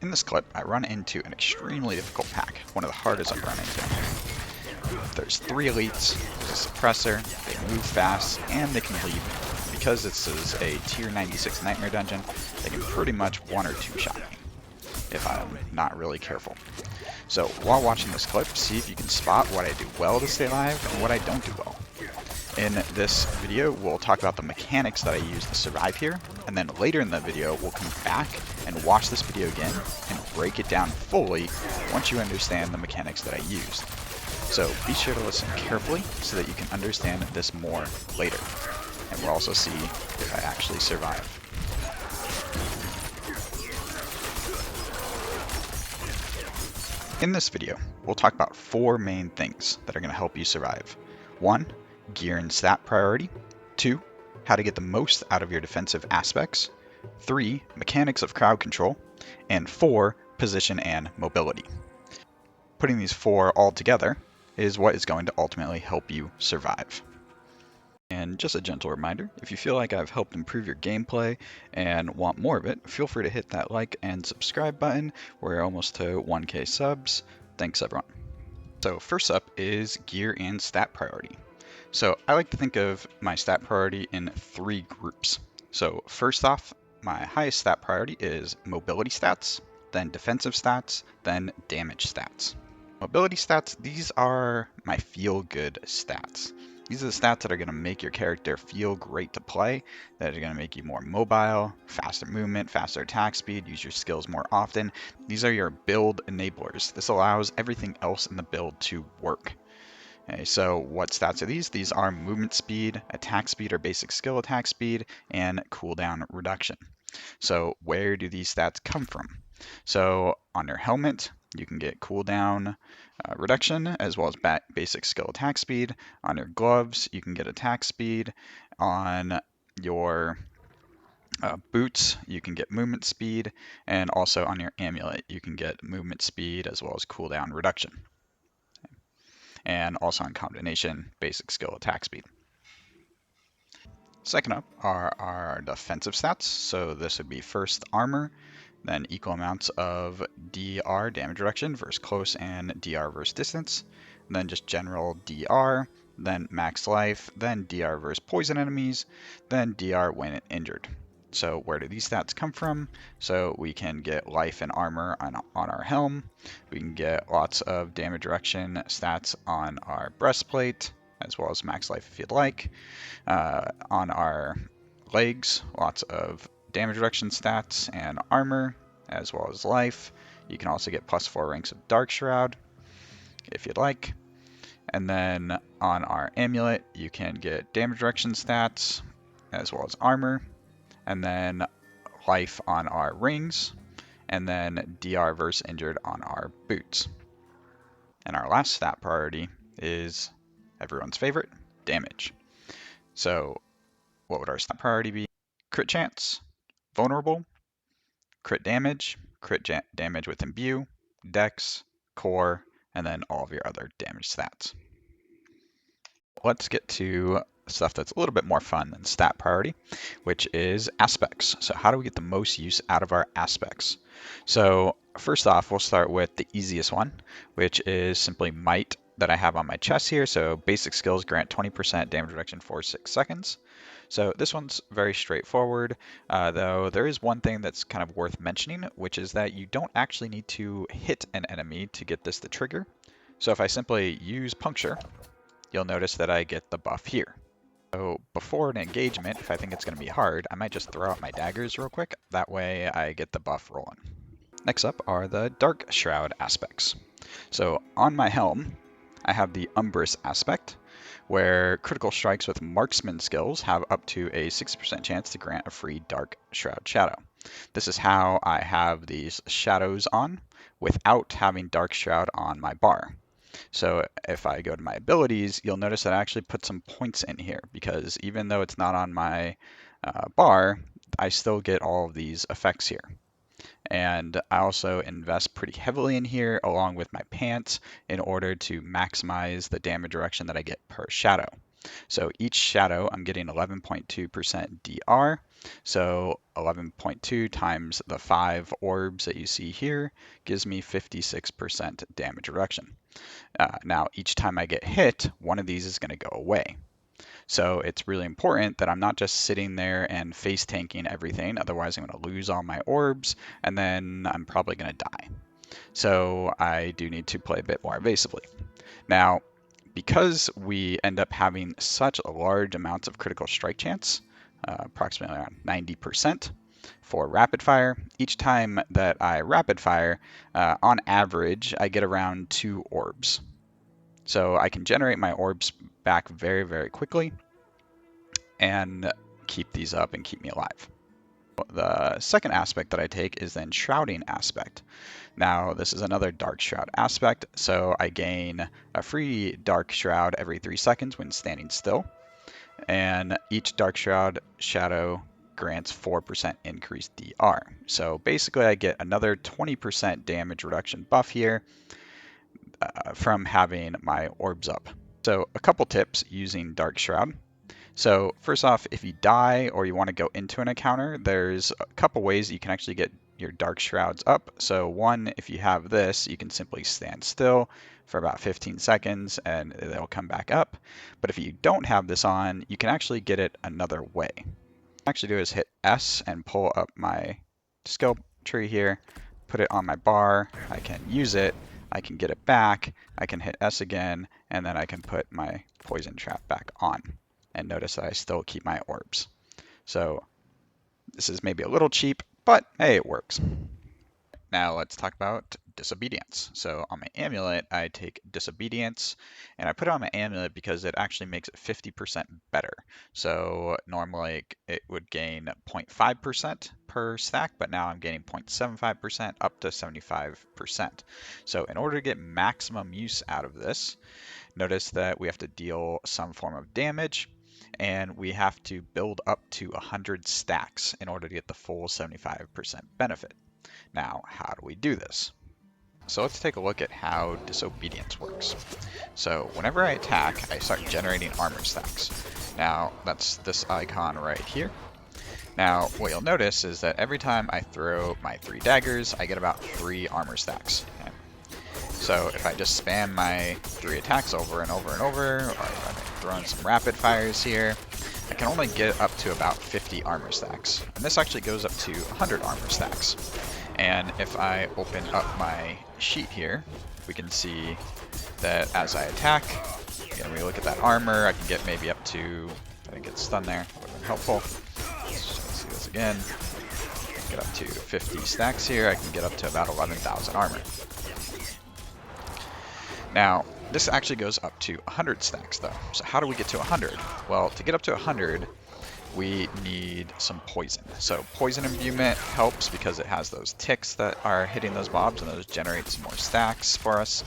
In this clip, I run into an extremely difficult pack, one of the hardest I've run into. There's 3 elites, there's a suppressor, they move fast, and they can leave. Because this is a tier 96 nightmare dungeon, they can pretty much 1 or 2 shot me, if I'm not really careful. So while watching this clip, see if you can spot what I do well to stay alive and what I don't do well. In this video, we'll talk about the mechanics that I use to survive here, and then later in the video, we'll come back and watch this video again and break it down fully once you understand the mechanics that I used. So be sure to listen carefully so that you can understand this more later, and we'll also see if I actually survive. In this video, we'll talk about 4 main things that are going to help you survive. 1. Gear and stat priority. 2. How to get the most out of your defensive aspects. 3. Mechanics of crowd control. And 4. Position and mobility. Putting these 4 all together is what is going to ultimately help you survive. And just a gentle reminder, if you feel like I've helped improve your gameplay and want more of it, feel free to hit that like and subscribe button. We're almost to 1K subs. Thanks everyone. So first up is gear and stat priority. So I like to think of my stat priority in 3 groups. So first off, my highest stat priority is mobility stats, then defensive stats, then damage stats. Mobility stats, these are my feel-good stats. These are the stats that are going to make your character feel great to play, that are going to make you more mobile, faster movement, faster attack speed, use your skills more often. These are your build enablers. This allows everything else in the build to work. Okay, so what stats are these? These are movement speed, attack speed or basic skill attack speed, and cooldown reduction. So where do these stats come from? So on your helmet, you can get cooldown reduction as well as basic skill attack speed. On your gloves, you can get attack speed. On your boots, you can get movement speed. And also on your amulet, you can get movement speed as well as cooldown reduction. And also on combination, basic skill attack speed. Second up are our defensive stats. So this would be first armor, then equal amounts of DR, damage reduction, versus close, and DR versus distance. And then just general DR, then max life, then DR versus poison enemies, then DR when injured. So where do these stats come from? So we can get life and armor on our helm. We can get lots of damage reduction stats on our breastplate, as well as max life if you'd like. On our legs, lots of damage reduction stats and armor, as well as life. You can also get +4 ranks of Dark Shroud, if you'd like. And then on our amulet, you can get damage reduction stats, as well as armor. And then life on our rings, and then DR versus injured on our boots. And our last stat priority is everyone's favorite, damage. So what would our stat priority be? Crit chance, vulnerable, crit damage with imbue, dex, core, and then all of your other damage stats. Let's get to stuff that's a little bit more fun than stat priority, which is aspects. So how do we get the most use out of our aspects? So first off, we'll start with the easiest one, which is simply might that I have on my chest here. So basic skills grant 20% damage reduction for 6 seconds. So this one's very straightforward, though there is one thing that's kind of worth mentioning, which is that you don't actually need to hit an enemy to get this to trigger. So if I simply use puncture, you'll notice that I get the buff here. So before an engagement, if I think it's going to be hard, I might just throw out my daggers real quick. That way I get the buff rolling. Next up are the Dark Shroud aspects. So on my helm, I have the Umbrous aspect, where critical strikes with marksman skills have up to a 60% chance to grant a free Dark Shroud shadow. This is how I have these shadows on without having Dark Shroud on my bar. So if I go to my abilities, you'll notice that I actually put some points in here because even though it's not on my bar, I still get all of these effects here. And I also invest pretty heavily in here along with my pants in order to maximize the damage reduction that I get per shadow. So each shadow, I'm getting 11.2% DR. So 11.2 times the 5 orbs that you see here gives me 56% damage reduction. Now, each time I get hit, one of these is going to go away. So it's really important that I'm not just sitting there and face tanking everything. Otherwise, I'm going to lose all my orbs, and then I'm probably going to die. So I do need to play a bit more evasively. Now, because we end up having such a large amounts of critical strike chance, approximately around 90% for rapid fire, each time that I rapid fire, on average, I get around 2 orbs. So I can generate my orbs back very, very quickly and keep these up and keep me alive. The second aspect that I take is the Enshrouding aspect. Now, this is another Dark Shroud aspect, so I gain a free Dark Shroud every 3 seconds when standing still, and each Dark Shroud shadow grants 4% increased DR. So basically I get another 20% damage reduction buff here from having my orbs up. So a couple tips using Dark Shroud. So first off, if you die or you want to go into an encounter, there's a couple ways you can actually get your Dark Shrouds up. So one, if you have this, you can simply stand still for about 15 seconds and they'll come back up. But if you don't have this on, you can actually get it another way. What I actually do is hit S and pull up my skill tree here, put it on my bar, I can use it, I can get it back, I can hit S again, and then I can put my poison trap back on. And notice that I still keep my orbs. So this is maybe a little cheap, but hey, it works. Now let's talk about Disobedience. So on my amulet, I take Disobedience, and I put it on my amulet because it actually makes it 50% better. So normally it would gain 0.5% per stack, but now I'm gaining 0.75% up to 75%. So in order to get maximum use out of this, notice that we have to deal some form of damage, and we have to build up to 100 stacks in order to get the full 75% benefit. Now, how do we do this? So let's take a look at how Disobedience works. So whenever I attack, I start generating armor stacks. Now, that's this icon right here. Now, what you'll notice is that every time I throw my 3 daggers, I get about 3 armor stacks. Okay? So if I just spam my 3 attacks over and over and over, or if I throw in some rapid fires here, I can only get up to about 50 armor stacks. And this actually goes up to 100 armor stacks. And if I open up my sheet here, we can see that as I attack, again, we look at that armor, I can get maybe up to, I didn't get stunned there, would have been helpful. Let's see this again. Get up to 50 stacks here, I can get up to about 11,000 armor. Now, this actually goes up to 100 stacks though. So how do we get to 100? Well, to get up to 100, we need some poison. So poison imbuement helps because it has those ticks that are hitting those mobs, and those generate some more stacks for us.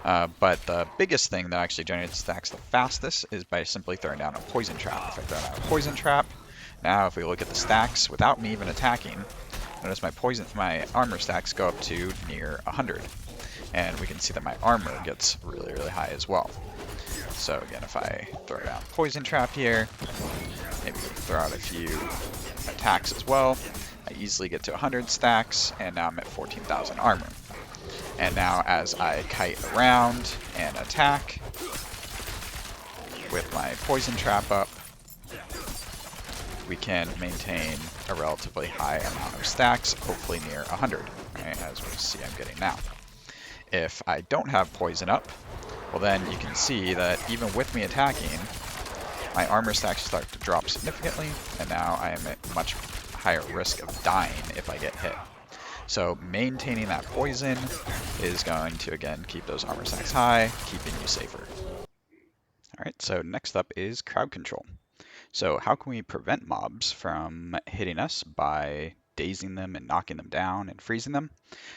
But the biggest thing that actually generates stacks the fastest is by simply throwing down a poison trap. If I throw down a poison trap, now if we look at the stacks without me even attacking, notice my armor stacks go up to near 100. And we can see that my armor gets really, really high as well. So again, if I throw down poison trap here, maybe throw out a few attacks as well, I easily get to 100 stacks, and now I'm at 14,000 armor. And now as I kite around and attack with my poison trap up, we can maintain a relatively high amount of stacks, hopefully near 100, right, as we see I'm getting now. If I don't have poison up, well then you can see that even with me attacking, my armor stacks start to drop significantly, and now I am at much higher risk of dying if I get hit. So maintaining that poison is going to, again, keep those armor stacks high, keeping you safer. Alright, so next up is crowd control. So how can we prevent mobs from hitting us by dazing them and knocking them down and freezing them?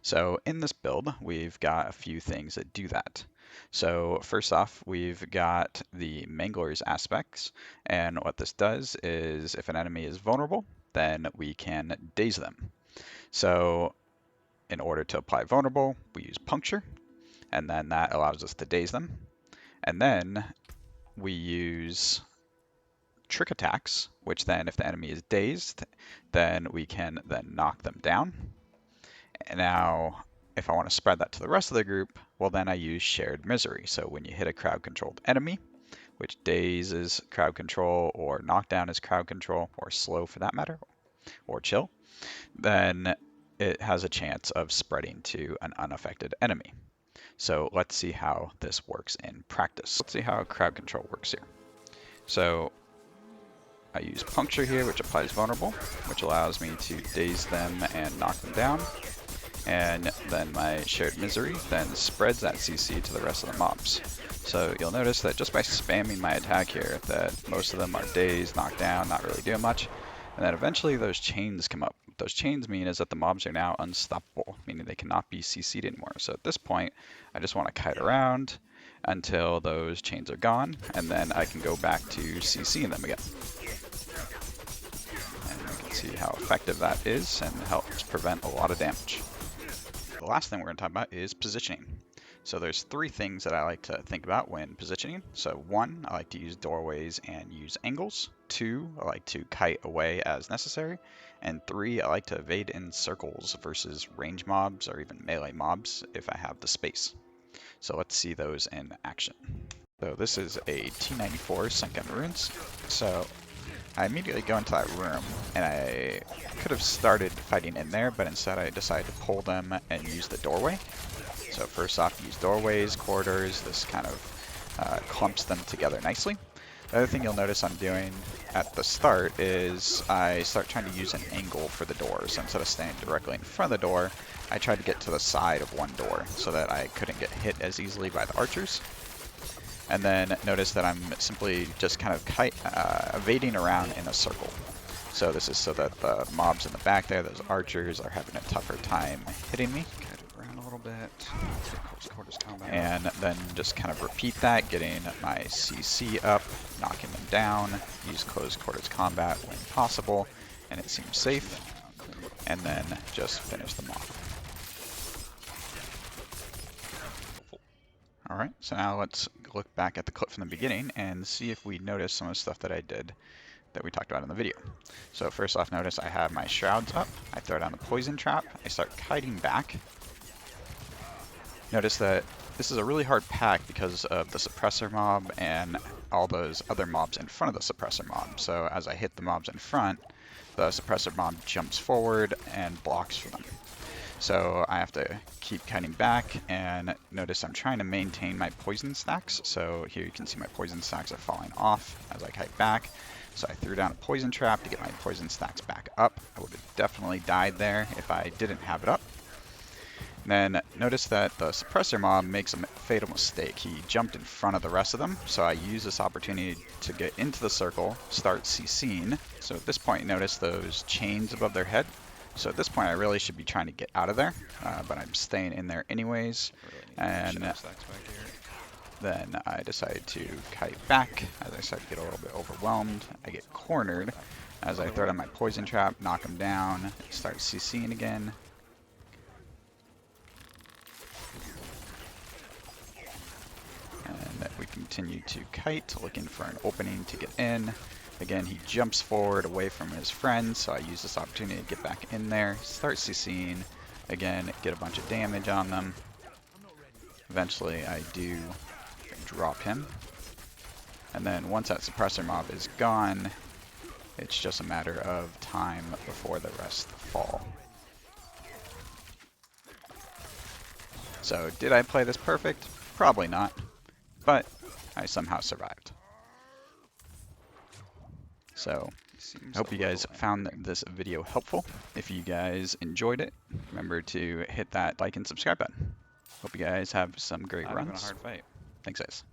So in this build, we've got a few things that do that. So first off, we've got the Mangler's aspects, and what this does is if an enemy is vulnerable, then we can daze them. So in order to apply vulnerable, we use puncture, and then that allows us to daze them. And then we use trick attacks, which then if the enemy is dazed, then we can then knock them down. And now, if I want to spread that to the rest of the group, well then I use shared misery. So when you hit a crowd controlled enemy, which daze is crowd control, or knockdown is crowd control, or slow for that matter, or chill, then it has a chance of spreading to an unaffected enemy. So let's see how this works in practice. Let's see how crowd control works here. So I use puncture here, which applies vulnerable, which allows me to daze them and knock them down. And then my shared misery then spreads that CC to the rest of the mobs. So you'll notice that just by spamming my attack here, that most of them are dazed, knocked down, not really doing much. And then eventually those chains come up. What those chains mean is that the mobs are now unstoppable, meaning they cannot be CC'd anymore. So at this point, I just want to kite around until those chains are gone, and then I can go back to CCing them again. And you can see how effective that is and helps prevent a lot of damage. The last thing we're going to talk about is positioning. So there's three things that I like to think about when positioning. So 1, I like to use doorways and use angles. 2, I like to kite away as necessary. And 3, I like to evade in circles versus range mobs or even melee mobs if I have the space. So let's see those in action. So this is a T94 Sunken Ruins. So I immediately go into that room, and I could have started fighting in there, but instead I decided to pull them and use the doorway. So first off, use doorways, corridors. This kind of clumps them together nicely. The other thing you'll notice I'm doing at the start is I start trying to use an angle for the door. So instead of staying directly in front of the door, I tried to get to the side of one door so that I couldn't get hit as easily by the archers. And then notice that I'm simply just kind of evading around in a circle. So this is so that the mobs in the back there, those archers, are having a tougher time hitting me. Kite around a little bit. Close quarters combat. And then just kind of repeat that, getting my CC up, knocking them down, use close quarters combat when possible, and it seems safe. And then just finish them off. Alright, so now let's look back at the clip from the beginning and see if we notice some of the stuff that I did that we talked about in the video. So first off, notice I have my shrouds up, I throw down the poison trap, I start kiting back. Notice that this is a really hard pack because of the suppressor mob and all those other mobs in front of the suppressor mob. So as I hit the mobs in front, the suppressor mob jumps forward and blocks for them. So I have to keep kiting back, and notice I'm trying to maintain my poison stacks. So here you can see my poison stacks are falling off as I kite back. So I threw down a poison trap to get my poison stacks back up. I would have definitely died there if I didn't have it up. Then notice that the suppressor mob makes a fatal mistake. He jumped in front of the rest of them, so I use this opportunity to get into the circle, start CCing. So at this point, notice those chains above their head. So at this point, I really should be trying to get out of there, but I'm staying in there anyways. And then I decide to kite back as I start to get a little bit overwhelmed. I get cornered as I throw down my poison trap, knock him down, start CCing again. And we continue to kite, looking for an opening to get in. Again, he jumps forward away from his friends, so I use this opportunity to get back in there, start CCing, again, get a bunch of damage on them. Eventually, I do drop him. And then once that suppressor mob is gone, it's just a matter of time before the rest fall. So, did I play this perfect? Probably not, but I somehow survived. So, I hope you guys found this video helpful. If you guys enjoyed it, remember to hit that like and subscribe button. Hope you guys have some great runs. Not even a hard fight. Thanks, guys.